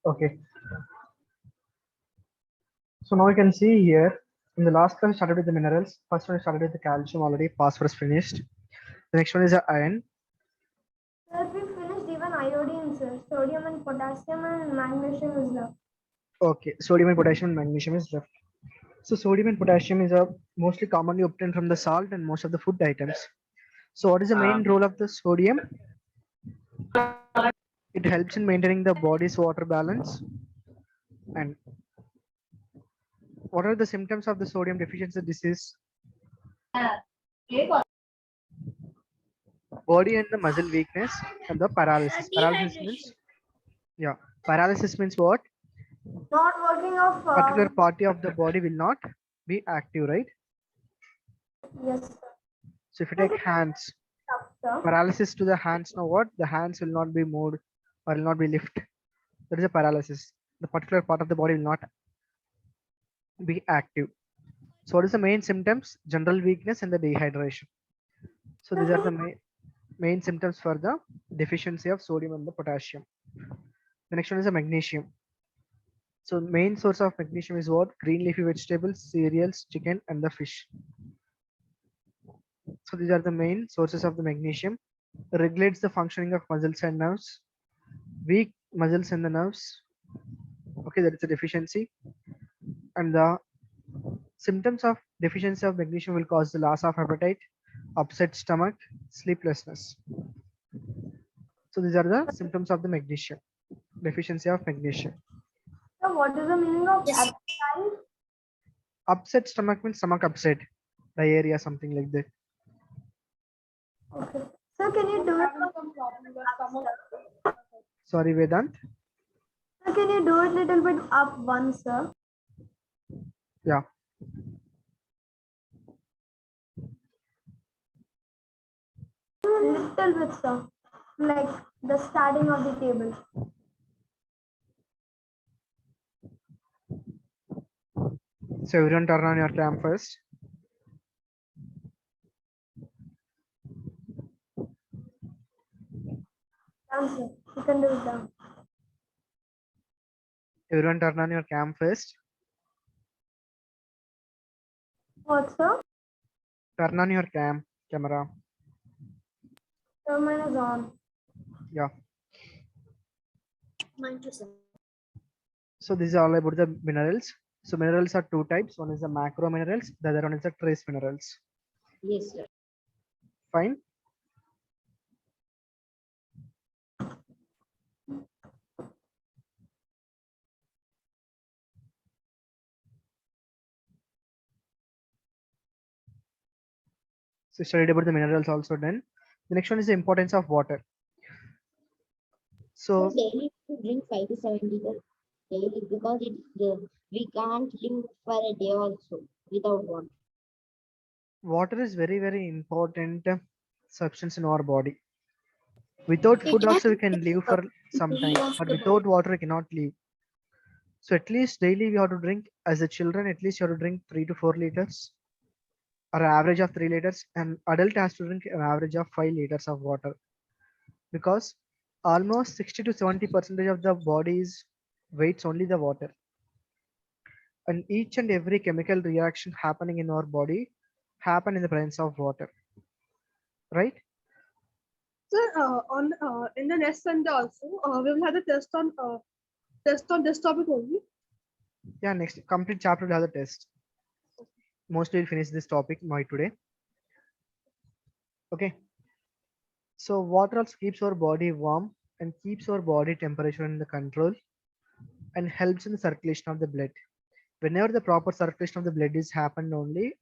Okay. So now you can see here in the last class we started with the minerals. First one we started with the calcium already. Phosphorus finished. The next one is the iron. Sir, we finished even iodine, sir. Sodium and potassium and magnesium is left. Okay. Sodium and potassium and magnesium is left. So sodium and potassium is mostly commonly obtained from the salt and most of the food items. So what is the main role of the sodium? It helps in maintaining the body's water balance. And what are the symptoms of the sodium deficiency disease? Body and the muscle weakness and the paralysis. Paralysis means, yeah, paralysis means what? Not working of. Particular part of the body will not be active, right? Yes, sir. So if you take hands, Sir. paralysis to the hands, now what? The hands will not be moved or will not be lifted. That is a paralysis. The particular part of the body will not be active. So what is the main symptoms? General weakness and the dehydration. So these are the main symptoms for the deficiency of sodium and the potassium. The next one is the magnesium. So main source of magnesium is what? Green leafy vegetables, cereals, chicken, and the fish. So these are the main sources of the magnesium. Regulates the functioning of muscles and nerves. Weak muscles and the nerves. Okay, that is a deficiency. And the symptoms of deficiency of magnesium will cause the loss of appetite, upset stomach, sleeplessness. So these are the symptoms of the magnesium, deficiency of magnesium. So what is the meaning of appetite? Upset stomach means stomach upset, diarrhea, something like that. Okay. Sir, can you do it? Sorry, Vedant. Sir, can you do it little bit up once, sir? Yeah. Little bit, sir. Like the starting of the table. So everyone turn on your cam first. Down, sir. You can do it down. Everyone turn on your cam first. What, sir? Turn on your camera. Sir, mine is on. Yeah. Mine too, sir. So this is all about the minerals. So minerals are two types. One is the macro minerals. The other one is the trace minerals. Yes, sir. Fine. So studied about the minerals also done. The next one is the importance of water. So daily to drink 5 to 7 liters daily because we can't live for a day also without water. water is very important substance in our body. Without food also we can live for some time, but without water we cannot live. So at least daily we have to drink, as a children at least you have to drink 3 to 4 liters or an average of 3 liters, and adult has to drink an average of 5 liters of water, because almost 60 to 70% of the body's weights only the water, and each and every chemical reaction happening in our body happen in the presence of water, right? Sir, on in the next Sunday also, we will have the test on this topic only. Yeah, next complete chapter will have the test. Mostly we'll finish this topic by today. Okay. So water also keeps our body warm and keeps our body temperature under control and helps in the circulation of the blood. Whenever the proper circulation of the blood is happened only,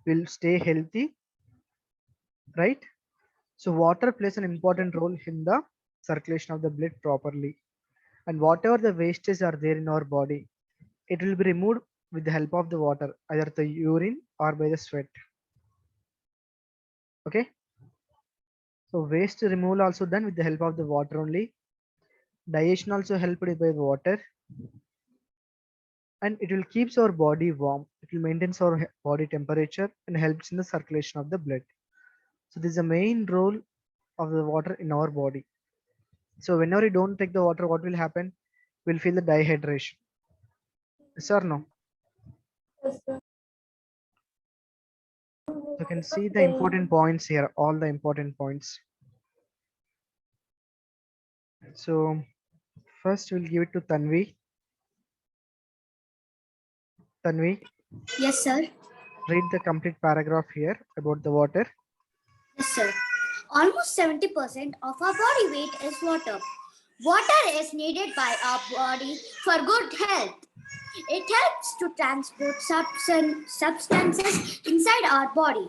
we'll stay healthy, right? So water plays an important role in the circulation of the blood properly. And whatever the wastes are there in our body, it will be removed with the help of the water, either the urine or by the sweat. Okay. So waste removal also done with the help of the water only. Digestion also helped by the water. And it will keeps our body warm. It will maintain our body temperature and helps in the circulation of the blood. So this is the main role of the water in our body. So whenever you don't take the water, what will happen? we'll feel the dehydration. Yes or no? Yes, sir. You can see the important points here, all the important points. So first we'll give it to Tanvi. Tanvi, Yes, sir. read the complete paragraph here about the water. Yes, sir. Almost 70% of our body weight is water. Water is needed by our body for good health. It helps to transport substances inside our body.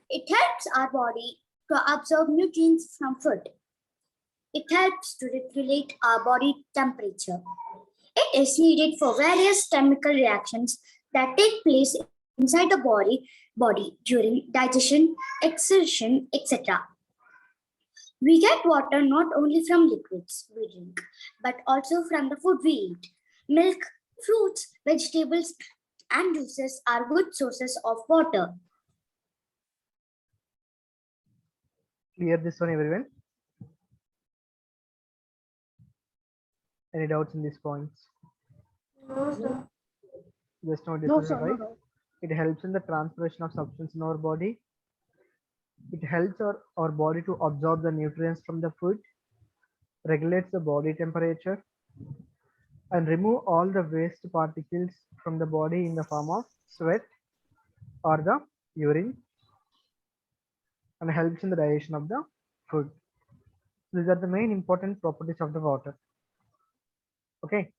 It helps our body to absorb nutrients from food. It helps to regulate our body temperature. It is needed for various chemical reactions that take place inside the body during digestion, excretion, etc. We get water not only from liquids we drink, but also from the food we eat. Milk, fruits, vegetables, and juices are good sources of water. Clear this one, everyone? Any doubts in these points? No, sir. Just now No, discussed, sir. right? No. It helps in the transpiration of substance in our body. It helps our body to absorb the nutrients from the food, regulates the body temperature, and remove all the waste particles from the body in the form of sweat or the urine, and helps in the digestion of the food. These are the main important properties of the water. Okay.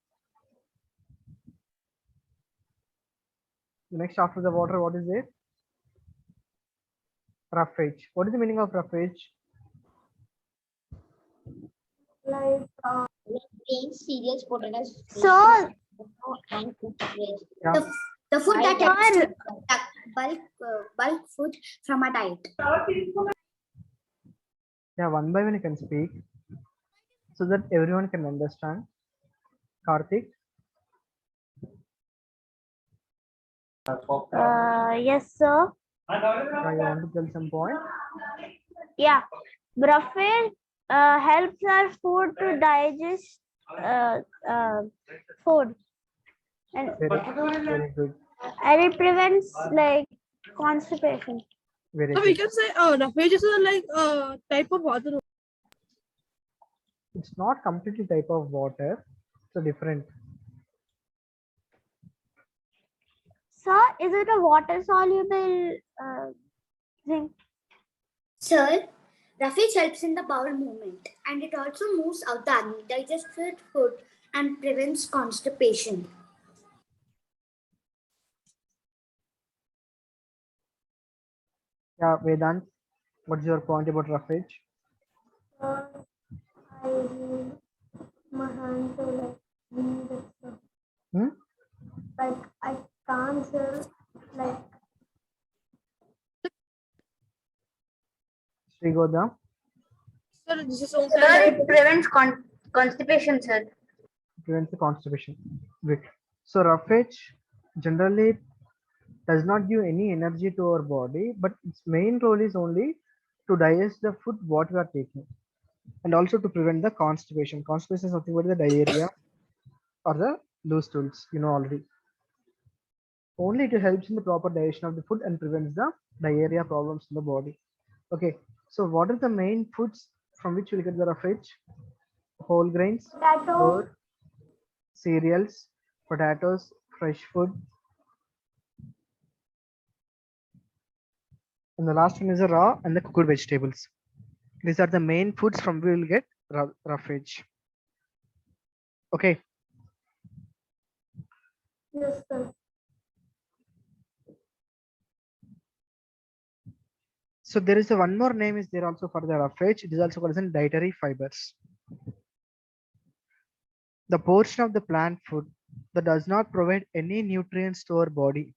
The next after the water, what is it? Roughage. What is the meaning of roughage? Like, Plain cereals, potatoes, So, and cooked veg. Yeah. The food that Sir. helps to bulk food from a diet. Yeah, one by one you can speak so that everyone can understand. Karthik, yes, sir. yeah, you want to tell some point? Yeah, Bruffet helps our food to digest food, and Very good. it prevents like constipation. Very So we good. can say roughage is like type of water. It's not completely type of water. It's a different. So, is it a water soluble thing? Sir, roughage helps in the bowel movement and it also moves out the undigested food and prevents constipation. Yeah, Vedant, what's your point about roughage? I use my hand to like clean the stuff. Hmm? Like, I can't say like, Srigoda, Sir, this is also Sir, it prevents constipation, sir. prevents the constipation. Good. So roughage generally does not give any energy to our body, but its main role is only to digest the food what we are taking, and also to prevent the constipation. Constipation is nothing but the diarrhea or the loose stools, you know already. Only it helps in the proper digestion of the food and prevents the diarrhea problems in the body. Okay, so what are the main foods from which we'll get the roughage? Whole grains, potato, flour, cereals, potatoes, fresh food, and the last one is the raw and the cooked vegetables. These are the main foods from we will get roughage. Okay, yes, sir. so there is a one more name is there also for the roughage. It is also called as dietary fibers. The portion of the plant food that does not provide any nutrients to our body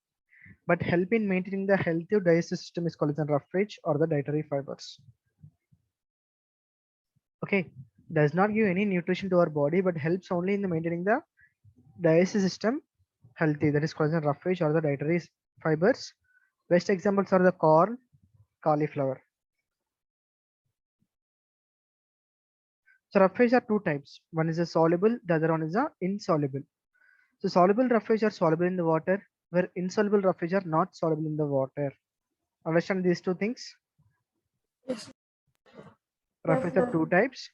but help in maintaining the healthy digestive system is called as roughage or the dietary fibers. Okay, does not give any nutrition to our body but helps only in the maintaining the digestive system healthy. That is called as roughage or the dietary fibers. Best examples are the corn, cauliflower. So rough phase are two types. One is a soluble, the other one is a insoluble. So soluble rough phase are soluble in the water, where insoluble rough phase are not soluble in the water. Understand these two things? Rough phase are two types.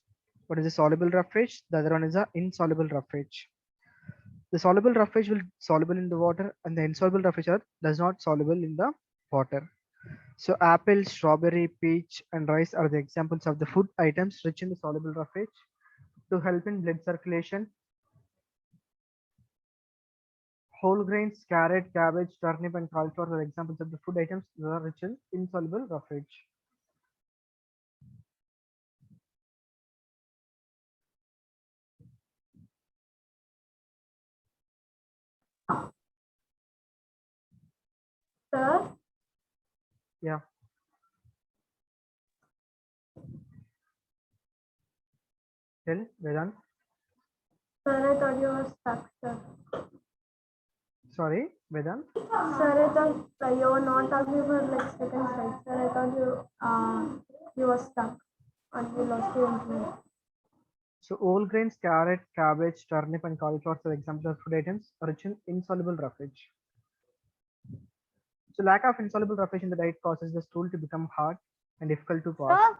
One is a soluble rough phase, the other one is a insoluble rough phase. The soluble rough phase will soluble in the water, and the insoluble rough phase are does not soluble in the water. So apple, strawberry, peach, and rice are the examples of the food items rich in the soluble rough phase to help in blood circulation. Whole grains, carrot, cabbage, turnip, and cauliflower are examples of the food items that are rich in insoluble roughage. Sir, Yeah. Tell Vedant. sir, I thought you were stuck, sir. Sorry, Vedant. Sir, I thought you were not talking for like seconds, right? Sir, I thought you were stuck or you lost your internet. So whole grains, carrot, cabbage, turnip, and cauliflower are examples of food items rich in insoluble roughage. So lack of insoluble roughage in the diet causes the stool to become hard and difficult to pass. So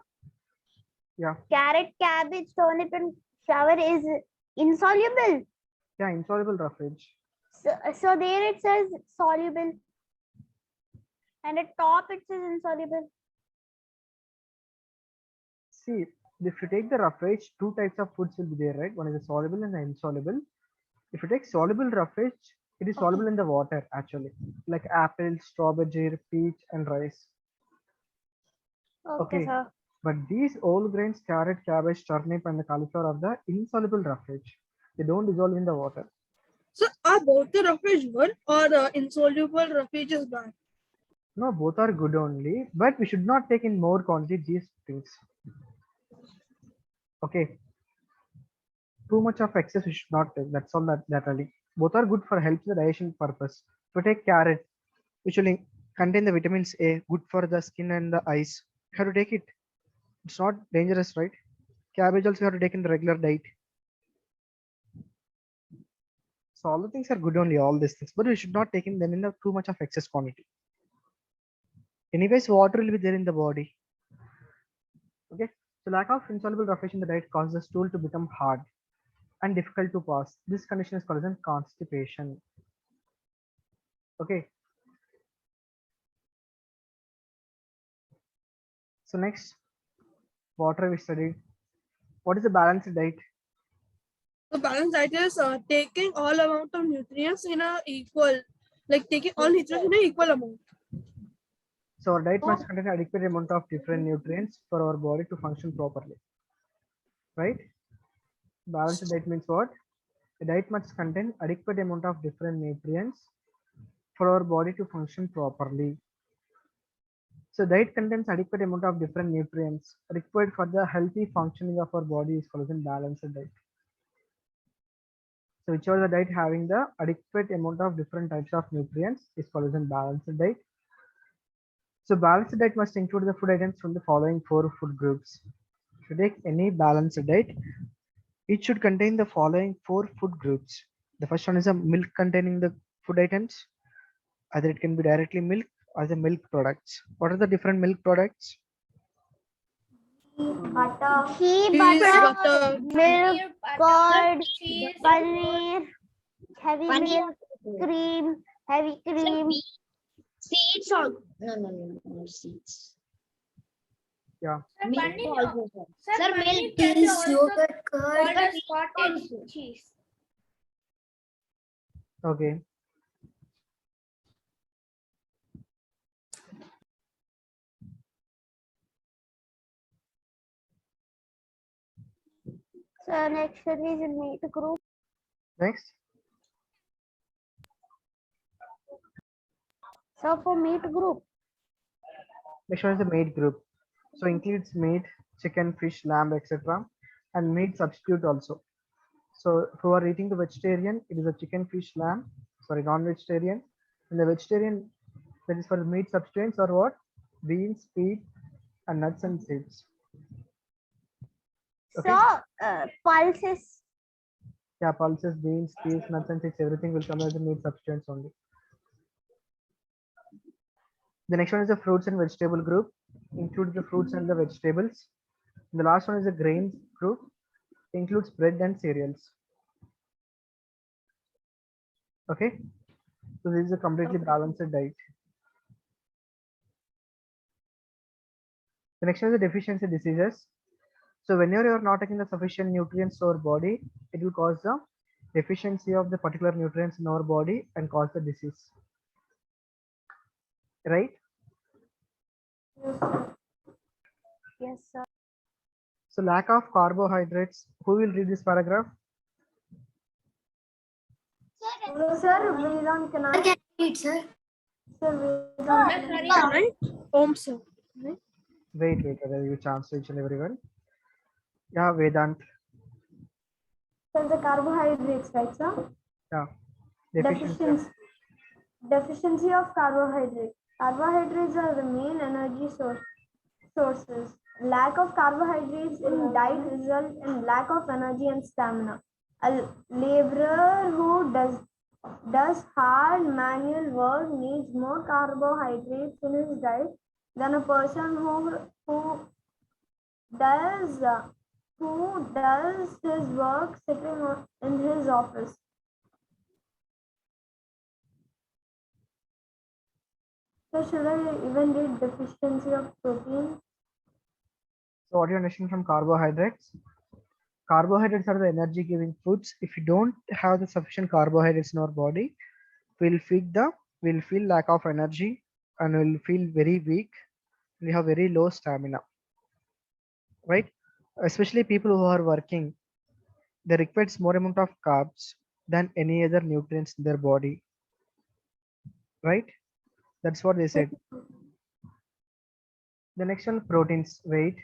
Yeah. carrot, cabbage, turnip, and flour is insoluble. Yeah, insoluble roughage. So there it says soluble, and at top it says insoluble. See, if you take the roughage, two types of foods will be there, right? One is the soluble and the insoluble. If you take soluble roughage, it is soluble in the water actually, like apple, strawberry, peach, and rice. Okay, sir. But these whole grains, carrot, cabbage, turnip, and the cauliflower are the insoluble roughage. They don't dissolve in the water. So are both the roughage good or the insoluble roughage is bad? No, both are good only, but we should not take in more quantity these things. Okay. Too much of excess we should not take. That's all that really. Both are good for help the digestion purpose. If you take carrot, which will contain the vitamins A, good for the skin and the eyes. You have to take it. It's not dangerous, right? Cabbage also you have to take in the regular diet. So all the things are good only, all these things, but we should not take in them in the too much of excess quantity. Anyways, water will be there in the body. Okay. So lack of insoluble roughage in the diet causes the stool to become hard and difficult to pass. This condition is called as constipation. Okay. So next, water we studied. What is the balanced diet? The balanced diet is taking all amount of nutrients in a equal, like taking all nutrients in an equal amount. So our diet must contain adequate amount of different nutrients for our body to function properly. Right? Balanced diet means what? A diet must contain adequate amount of different nutrients for our body to function properly. So diet contains adequate amount of different nutrients required for the healthy functioning of our body is called as balanced diet. So whichever the diet having the adequate amount of different types of nutrients is called as balanced diet. So balanced diet must include the food items from the following four food groups. If you take any balanced diet, it should contain the following four food groups. The first one is a milk containing the food items. Either it can be directly milk or the milk products. What are the different milk products? Butter, Ghee, Cheese, butter, butter, milk, curd, cheese, paneer, heavy Paneer. milk, cream, heavy cream. Seeds or no seeds. Yeah. Milk also, sir. Sir, milk, cheese, yogurt, curd, cottage cheese. Okay. So next one is meat group. Next. So for meat group, Next one is the meat group. So includes meat, chicken, fish, lamb, etc. and meat substitute also. So who are eating the vegetarian, it is a chicken, fish, lamb, sorry, non-vegetarian. And the vegetarian, that is for meat substituents are what? Beans, wheat, and nuts and seeds. Okay. So, pulses. Yeah, pulses, beans, peas, nuts, and seeds, everything will come as a meat substance only. The next one is the fruits and vegetable group, includes the fruits and the vegetables. The last one is the grains group, includes bread and cereals. Okay, so this is a completely balanced diet. The next one is the deficiency diseases. So whenever you are not taking the sufficient nutrients to our body, it will cause the deficiency of the particular nutrients in our body and cause the disease. Right? Yes, sir. So lack of carbohydrates. Who will read this paragraph? Sir, Vedant, can I? Can I read, sir? Sir, Vedant. Sir. Wait, I will give a chance to each and everyone. Yeah, Vedant. Sir, the carbohydrates, right, sir? Yeah. Deficiency of Deficiency of carbohydrates. Carbohydrates are the main energy sources. Lack of carbohydrates in diet result in lack of energy and stamina. A laborer who does hard manual work needs more carbohydrates in his diet than a person does who does his work sitting in his office. So should I even read deficiency of protein? So what do you understand from carbohydrates? Carbohydrates are the energy giving foods. If you don't have the sufficient carbohydrates in our body, we'll feel lack of energy and we'll feel very weak. We have very low stamina. Right? Especially people who are working, they require more amount of carbs than any other nutrients in their body. Right? That's what they said. The next one, proteins. Wait.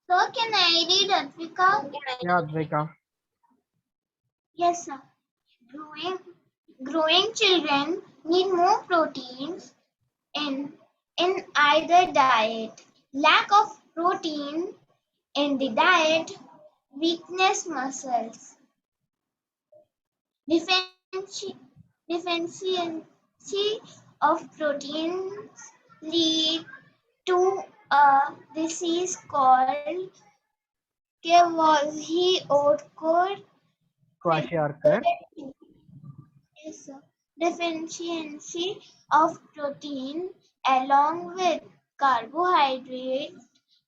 So can I read, Advika? Yeah, Dvika. Yes, sir. Growing children need more proteins in either diet. Lack of protein in the diet weakness muscles. Deficiency of proteins lead to a disease called kwashiorkor Kwashiorkor. is deficiency of protein along with carbohydrate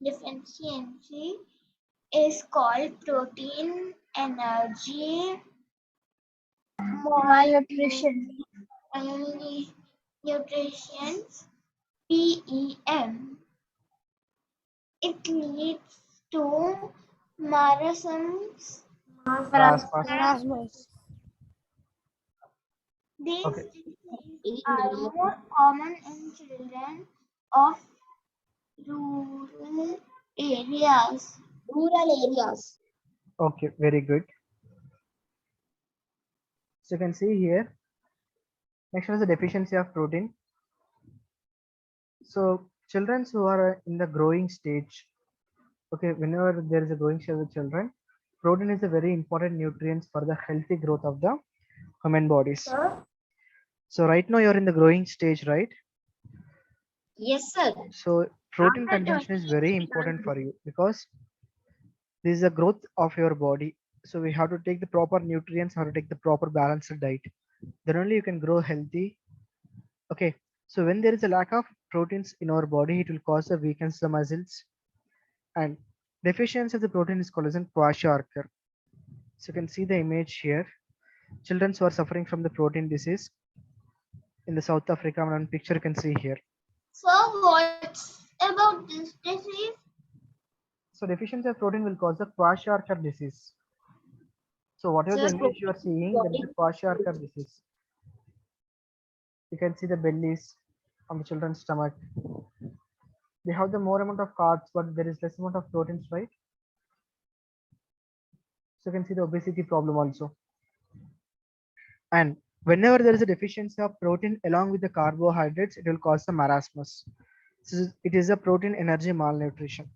deficiency is called protein energy Malnutrition. nutrition PEM. It leads to marasmus. Raspas. These Okay. diseases are more common in children of rural areas. Okay, very good. So you can see here. Next one is the deficiency of protein. So children who are in the growing stage, okay, whenever there is a growing stage of children, protein is a very important nutrient for the healthy growth of the human bodies. Sir, So right now you're in the growing stage, right? Yes, sir. So protein consumption is very important for you because this is the growth of your body. So we have to take the proper nutrients, have to take the proper balanced diet. Then only you can grow healthy. Okay. So when there is a lack of proteins in our body, it will cause a weakness the muscles, and deficiency of the protein is called as a kwashiorkor. So you can see the image here. Children who are suffering from the protein disease in the South Africa, one picture you can see here. So what's about this disease? So deficiency of protein will cause the kwashiorkor disease. So whatever the Sir, image you are seeing, that is the kwashiorkor disease. You can see the bellies on the children's stomach. They have the more amount of carbs, but there is less amount of proteins, right? So you can see the obesity problem also. And Whenever there is a deficiency of protein along with the carbohydrates, it will cause the marasmus. It is a protein energy malnutrition.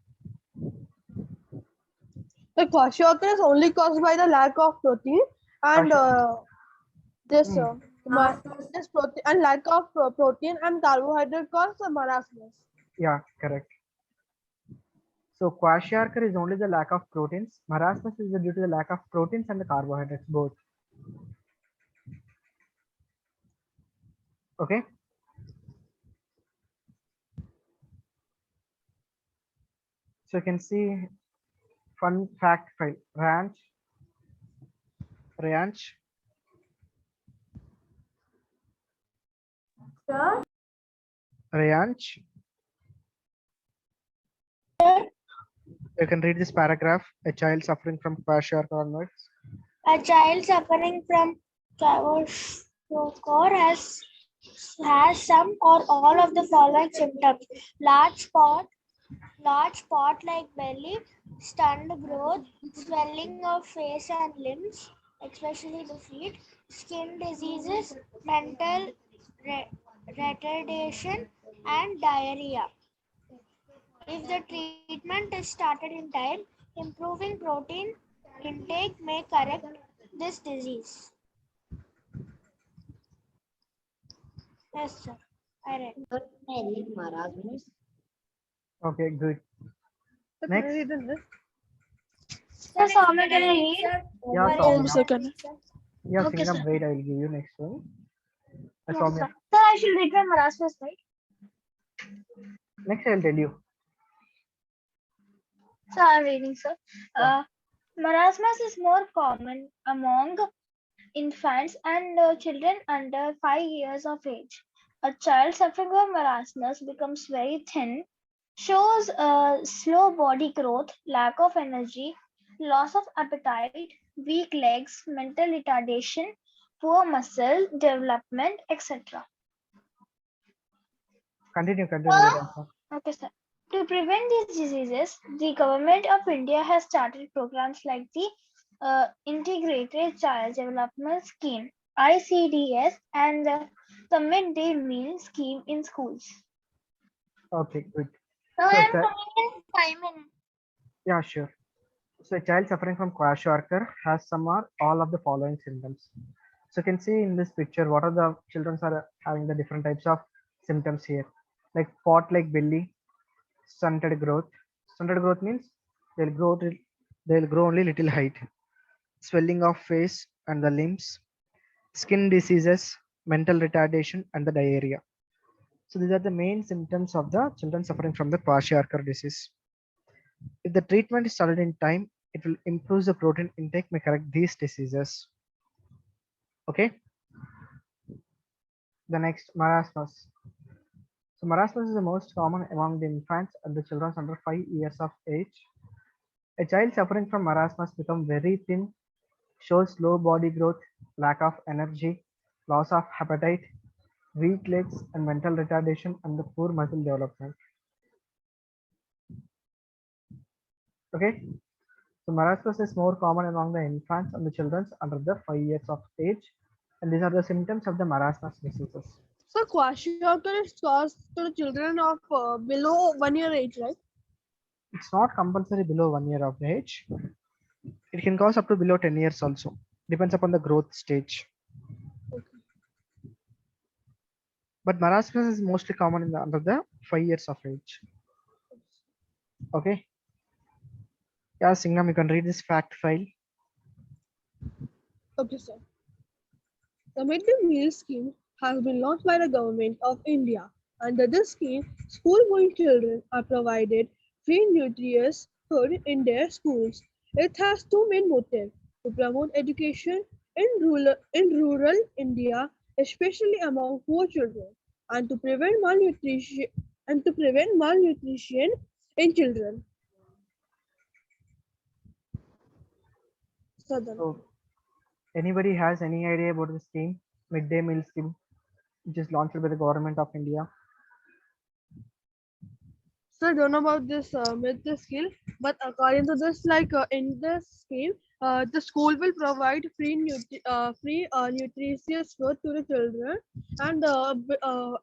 The kwashiorkor is only caused by the lack of protein and this Hmm. this protein and lack of protein and carbohydrate cause marasmus. Yeah, correct. So kwashiorkor is only the lack of proteins. Marasmus is due to the lack of proteins and the carbohydrates both. Okay. So you can see fun fact file. Ranch. Sir, Ranch. You can read this paragraph. A child suffering from kwashiorkor onwards. A child suffering from kwashiorkor has some or all of the following symptoms: large spot like belly, stunned growth, swelling of face and limbs, especially the feet, skin diseases, mental retardation, and diarrhea. If the treatment is started in time, improving protein intake may correct this disease. Yes, sir. I read. But may I read marasmus? Okay, good. So Next. can I read the next? Sir, Soumya, can I read? Yeah, One Soumya. second. Yeah, Okay, Singham, sir. wait, I will give you next one. Yes, Soumya. sir. Sir, I should read from marasmus, right? Next, I will tell you. So I'm reading, sir. Marasmus is more common among infants and children under 5 years of age. A child suffering from marasmus becomes very thin, shows slow body growth, lack of energy, loss of appetite, weak legs, mental retardation, poor muscle development, etc. Continue with the answer. Okay, sir. To prevent these diseases, the government of India has started programs like the Integrated Child Development Scheme (ICDS) and the Midday Meal Scheme in schools. Okay, good. So So, I'm coming in 5 minutes. yeah, sure. So a child suffering from kwashiorkor has some or all of the following symptoms. So you can see in this picture what are the children are having the different types of symptoms here. Like pot like belly, stunted growth. Stunted growth means they'll grow they'll grow only little height. Swelling of face and the limbs, skin diseases, mental retardation, and the diarrhea. So these are the main symptoms of the children suffering from the kwashiorkor disease. If the treatment is started in time, it will improve the protein intake, may correct these diseases. Okay. The next, marasmus. So marasmus is the most common among the infants and the children under 5 years of age. A child suffering from marasmus becomes very thin, shows low body growth, lack of energy, loss of appetite, weak legs, and mental retardation and the poor muscle development. Okay. So marasmus is more common among the infants and the children under the 5 years of age, and these are the symptoms of the marasmus diseases. So kwashiorkor is caused to the children of below 1 year age, right? It's not compulsory below 1 year of age. It can cause up to below 10 years also. Depends upon the growth stage. Okay. But marasmus is mostly common in the under the 5 years of age. Okay. Yeah, Singham, you can read this fact file. Okay, sir. The midday meal scheme has been launched by the government of India. Under this scheme, school-going children are provided free nutritious food in their schools. It has two main motives: to promote education in rural India, especially among poor children, and to prevent malnutrition in children. Southern. So anybody has any idea about the scheme, midday meal scheme, which is launched by the government of India? So I don't know about this myth skill, but according to this, in this scheme, the school will provide free nutritious food to the children, and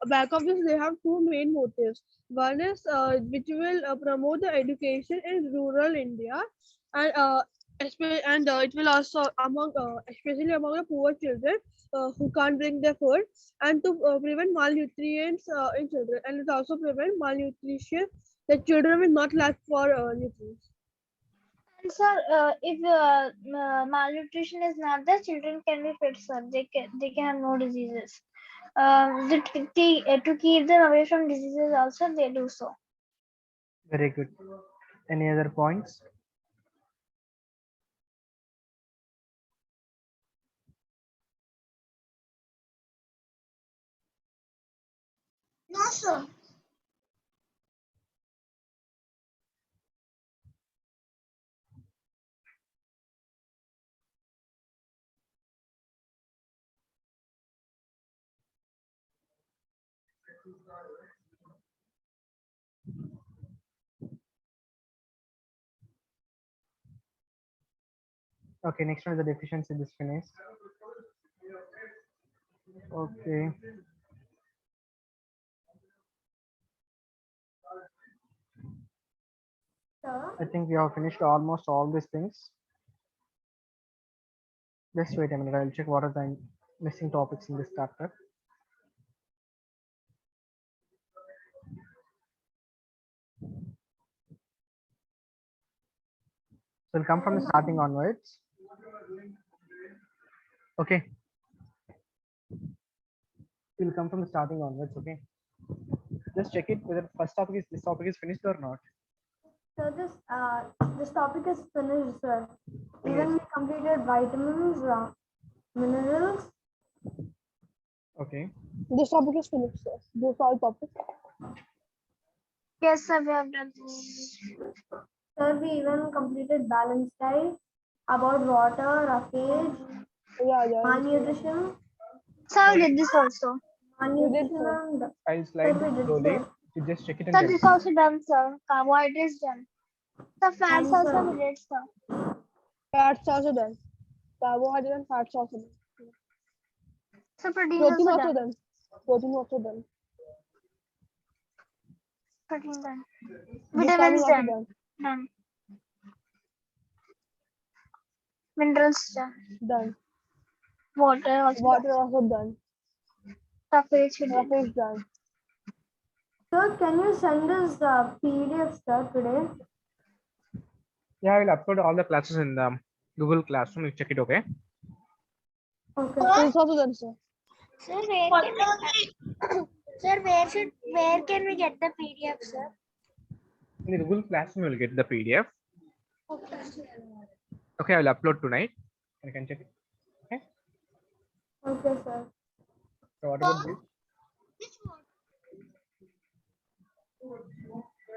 back of this they have two main motives. One is which will promote the education in rural India, and it will also among especially among the poor children who can't bring their food, and to prevent malnutrients in children, and it also prevent malnutrition. The children will not lack for nutrients. And sir, if malnutrition is not there, children can be fit, sir. They can have no diseases. To keep them away from diseases, also they do so. Very good. Any other points? No, sir. Okay, next one is the deficiency. This finished. Okay. Sir, I think we have finished almost all these things. Just wait a minute. I'll check what are the missing topics in this chapter. So we'll come from the starting onwards. Okay. We'll come from the starting onwards. Okay. Just check it whether this topic is finished or not. so this topic is finished, sir. Even we completed vitamins, minerals. Okay. This topic is finished, sir. This all topic. Yes, sir, we have done this. Sir, we even completed balanced diet, about water, roughage, Yeah. malnutrition, Sir, we did this also. malnutrition, sir. and I'll slide Sir, we did, slowly. sir. You just check it and Sir, tell this me. also done, sir. Carbohydrates done. Sir, fats And, also sir, we did, sir. Fats also done. Carbohydrate and fats also done. Sir, protein Protein also also done. done. Protein also done. Protein done. Vitamin Vitamins also done. done. Done. Minerals done. Done. Water also Water done. also done. Roughage we did. Roughage done. sir, can you send us PDF, sir, today? Yeah, I will upload all the classes in the Google Classroom. You check it, okay? Okay, This also done, sir. Sir, where can we get the PDF, sir? In the Google Classroom, you will get the PDF. Okay. Okay, I will upload tonight. You can check it. Okay. Okay, sir. So what about this?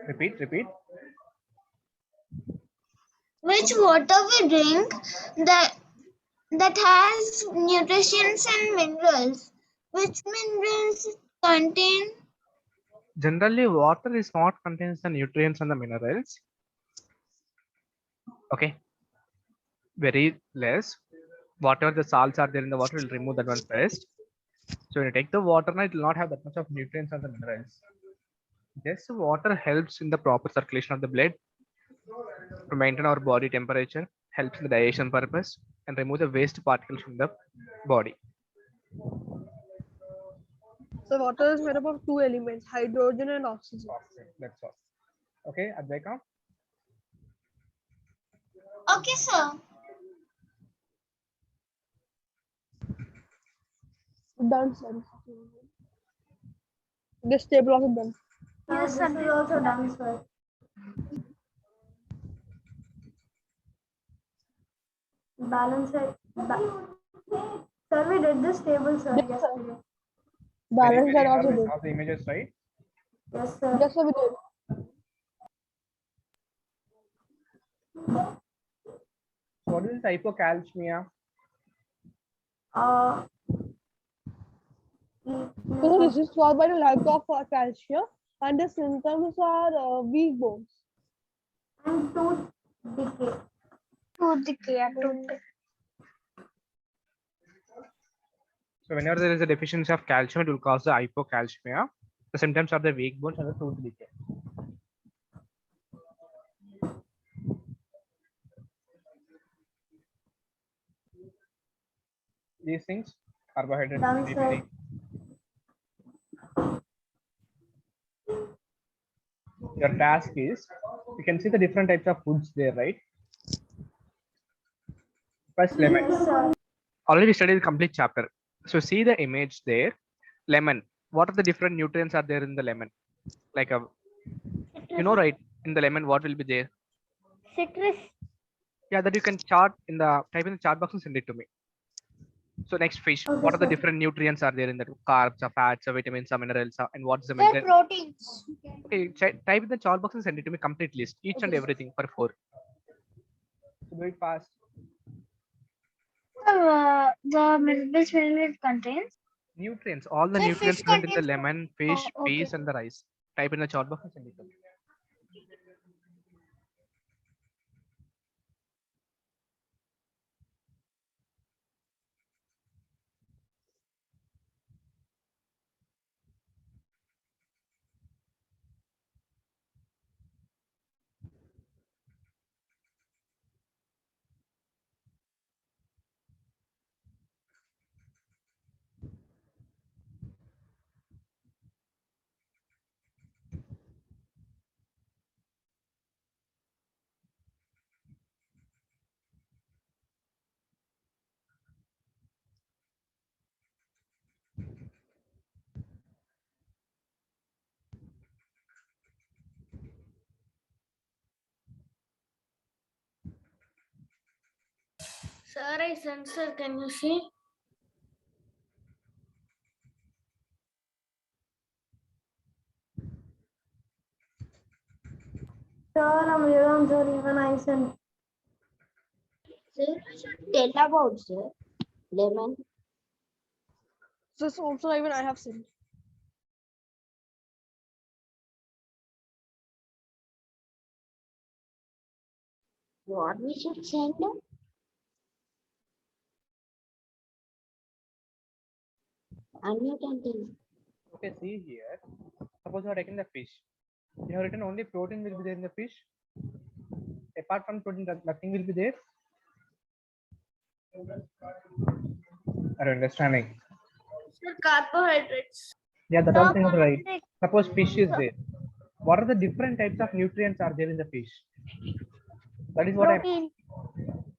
Repeat. Which water we drink that has nutrients and minerals? Which minerals contain? Generally, water is not contains the nutrients and the minerals. Okay. Very less. Whatever the salts are there in the water, will remove that one first. So when you take the water, it will not have that much of nutrients and the minerals. Just water helps in the proper circulation of the blood to maintain our body temperature, helps in the digestion purpose, and remove the waste particles from the body. So water is made up of two elements, hydrogen and oxygen. That's all. Okay, Advaika. Okay, sir. Done, sir. This table also done. Yes, sir. This is also done, sir. Balance it. Sir, we did this table, sir, Yes, sir. yesterday. Balance that also Have did. the images, right? Yes, sir. Yes, sir, we did. What is hypocalcemia? So this is caused by the lack of calcium and the symptoms are weak bones. And tooth decay. Tooth decay. So whenever there is a deficiency of calcium, it will cause the hypocalcemia. The symptoms are the weak bones and the tooth decay. These things, carbohydrates, Done, very, sir. very. Your task is, you can see the different types of foods there, right? First, lemon. Yes, sir. Already studied the complete chapter. So see the image there. Lemon. What are the different nutrients are there in the lemon? Like a, you know, right? In the lemon, what will be there? Citrus. Yeah, that you can chart in the type in the chart box and send it to me. So next, fish. Okay, What are the sir. different nutrients are there in the carbs, or fats, or vitamins, or minerals, and what's the Sir, mineral? proteins. Okay, type in the chart box and send it to me. Complete list, each and everything for 4. So do it fast. This mineral contains. Nutrients. All the Sir, nutrients fish present in the contains. lemon, fish, Oh, okay. peas, and the rice. Type in the chart box and send it to me. Sir, I censor. Can you see? Sir, I'm here, sir. Even I sent. Sir, you should tell about, sir. Lemon. So even I have seen. What we should send? Unmute and tell. Okay, see here. Suppose you are taking the fish. You have written only protein will be there in the fish. Apart from protein, nothing will be there. Are you understanding? Sir, carbohydrates. Yeah, that also is right. Carbohydrate. Suppose fish is there. What are the different types of nutrients are there in the fish? That is what I. Protein.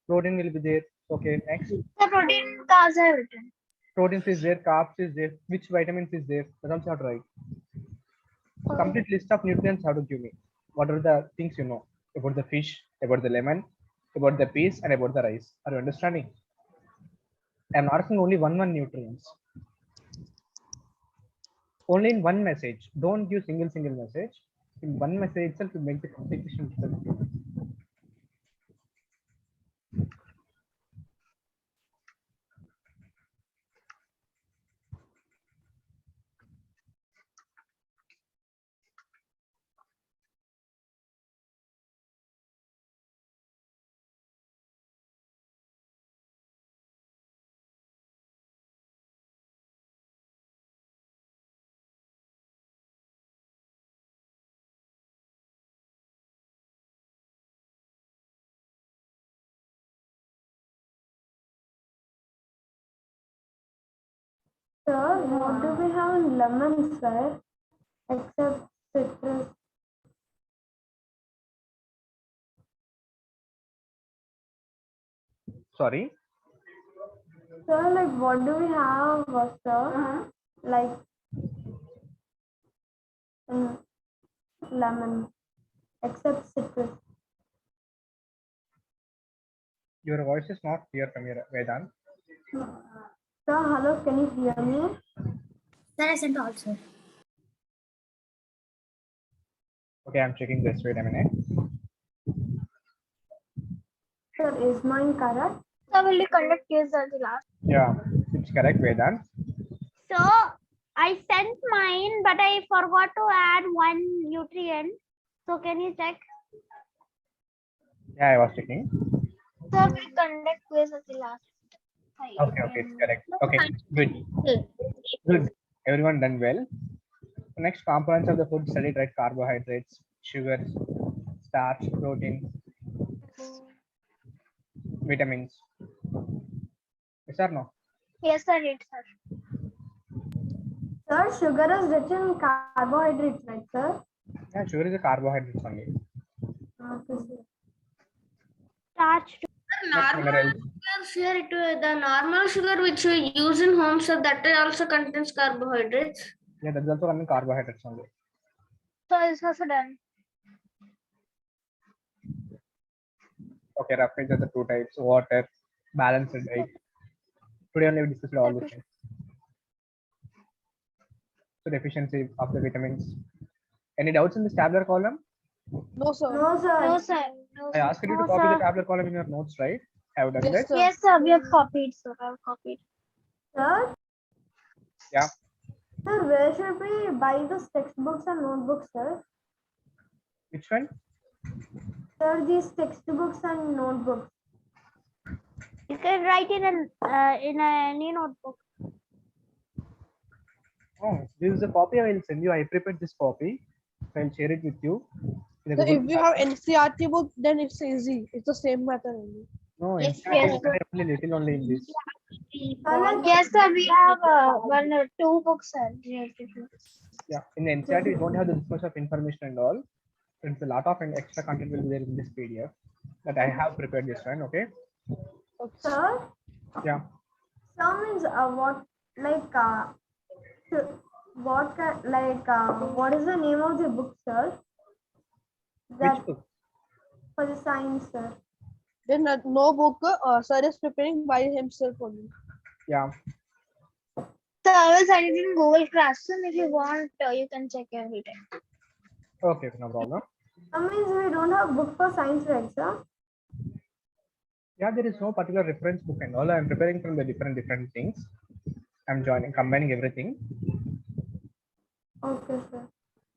Protein will be there. Okay, next. The protein carbs are written. Proteins is there, carbs is there. Which vitamins is there? That's also not right. Complete list of nutrients have to give me. What are the things you know about the fish, about the lemon, about the peas, and about the rice? Are you understanding? I'm asking only one nutrients. Only in one message. Don't give single message. In one message itself to make the complication itself. Sir, what do we have in lemon, sir? Except citrus. Sorry. Sir, like what do we have, sir? Like in lemon, except citrus. Your voice is not clear from your Vedant. Sir, hello, can you hear me? Sir, I sent also. Okay, I'm checking this. Wait a minute. Sir, is mine correct? So will you conduct case at the last? Yeah, it's correct, Vedant. So I sent mine, but I forgot to add one nutrient. So can you check? Yeah, I was checking. Sir, we conduct quiz at the last. Okay, it's correct. Okay, good. Everyone done well. The next components of the food studied, right? Carbohydrates, sugars, starch, protein, vitamins. Yes or no? Yes, sir, it, sir. Sir, sugar is rich in carbohydrates, right, sir? Yeah, sugar is a carbohydrate only. Okay, sir. Starch. Next, Normal minerals. sugar, here the normal sugar which we use in home, so that also contains carbohydrates. Yeah, that's also coming carbohydrates only. So it's also done. Okay, roughly are the two types: water, balanced diet. Today only we discussed all these things. So deficiency of the vitamins. Any doubts in this tabular column? No, sir. No, sir. No, sir. No, I sir. asked you to No, copy the sir. tabular column in your notes, right? Have you done Yes, that? sir. Yes, sir, we have copied, sir. I have copied. Sir? Yeah. Sir, where should we buy the textbooks and notebooks, sir? Which one? Sir, these textbooks and notebooks. You can write in any notebook. Oh, this is a copy I will send you. I prepared this copy. So I'll share it with you. in the So Google if you have Classroom. NCRT book, then it's easy. It's the same method only. No, Yes, NCERT yes, is only little only in this. Yes, sir, we have one or two books, sir, related to this. Yeah, in the NCERT we don't have this much of information and all. It's a lot of extra content will be there in this PDF that I have prepared this one. Okay. Sir? Yeah. Sir means what, like, what is the name of the book, sir? That Which book? for the science, sir. Then no book, sir is preparing by himself only. Yeah. So I will send it in Google Classroom. If you want, you can check every time. Okay, no problem. That means we don't have book for science, right, sir? Yeah, there is no particular reference book and all. I'm preparing from the different things. I'm combining everything. Okay, sir.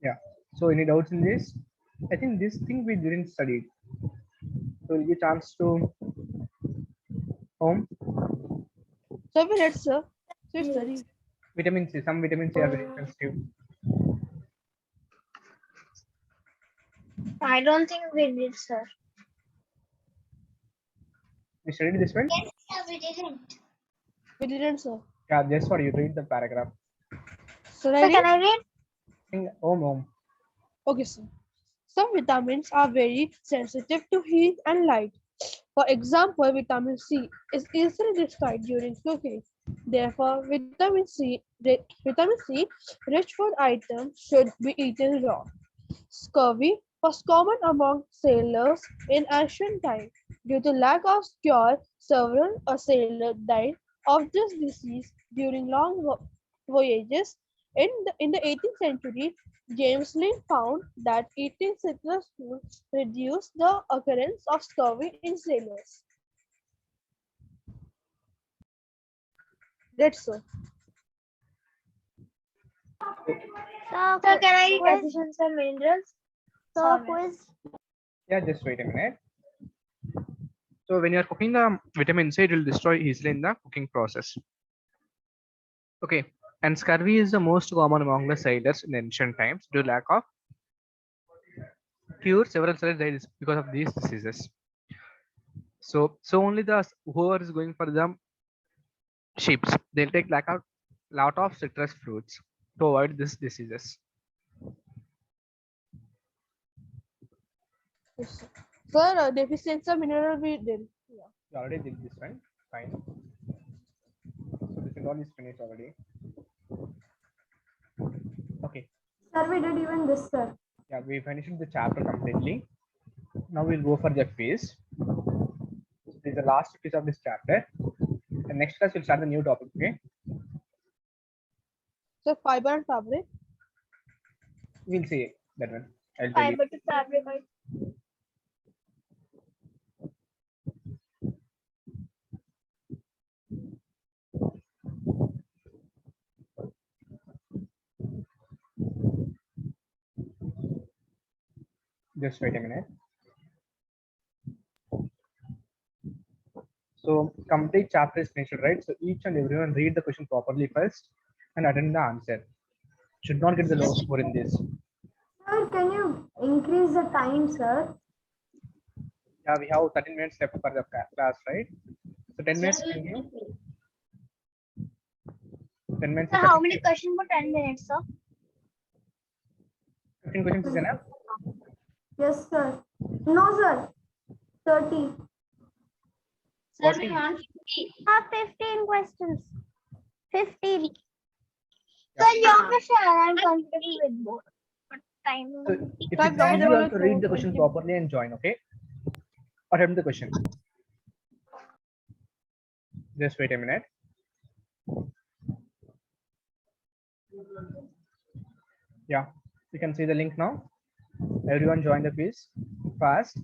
Yeah. So any doubts in this? I think this thing we didn't study. So we'll get chance to home. So we read, sir. So we study. Vitamin C. Some vitamin C are very sensitive. I don't think we did, sir. We studied this one. Yes, sir, we didn't. We didn't, sir. Yeah, just for you read the paragraph. So So can I read? Home. Okay, sir. Some vitamins are very sensitive to heat and light. For example, vitamin C is easily destroyed during cooking. Therefore, vitamin C rich food items should be eaten raw. Scurvy was common among sailors in ancient times. Due to lack of cure, several sailors died of this disease during long voyages. In the 18th century, James Lind found that eating citrus fruits reduced the occurrence of scurvy in sailors. That's so. So Sir, can I read quiz. deficiency of minerals? So Sorry. quiz. Yeah, just wait a minute. So when you're cooking the vitamin C, it will destroy easily in the cooking process. Okay. And scurvy is the most common among the sailors in ancient times due to lack of cure. Several sailors died because of these diseases. So only the whoever is going for the ships, they'll take lot of citrus fruits to avoid these diseases. Yes, sir, deficiency of mineral we did. Yeah. You already did this one. Fine. So this is all is finished already. Okay. Sir, we did even this, sir. Yeah, we finished the chapter completely. Now we'll go for the quiz. So this is the last piece of this chapter. And next class we'll start the new topic. Okay. So fiber and fabric. We'll see that one. I'll tell you. Fiber to fabric. Just wait a minute. So complete chapter is finished, right? So each and everyone read the question properly first and attend the answer. Should not get the low score in this. Sir, can you increase the time, sir? Yeah, we have 13 minutes left for the class, right? So 10 minutes can give. 10 minutes. So how many questions for 10 minutes, sir? 15 questions is enough. Yes, sir. No, sir. 30. Sir, 40. we want 50. 15 questions. 15. Sir, your question, I'm comfortable with both. But time. So if it's easy, you have to read the question properly and join, okay? Attempt the question. Just wait a minute. Yeah, you can see the link now. Everyone join the quiz fast.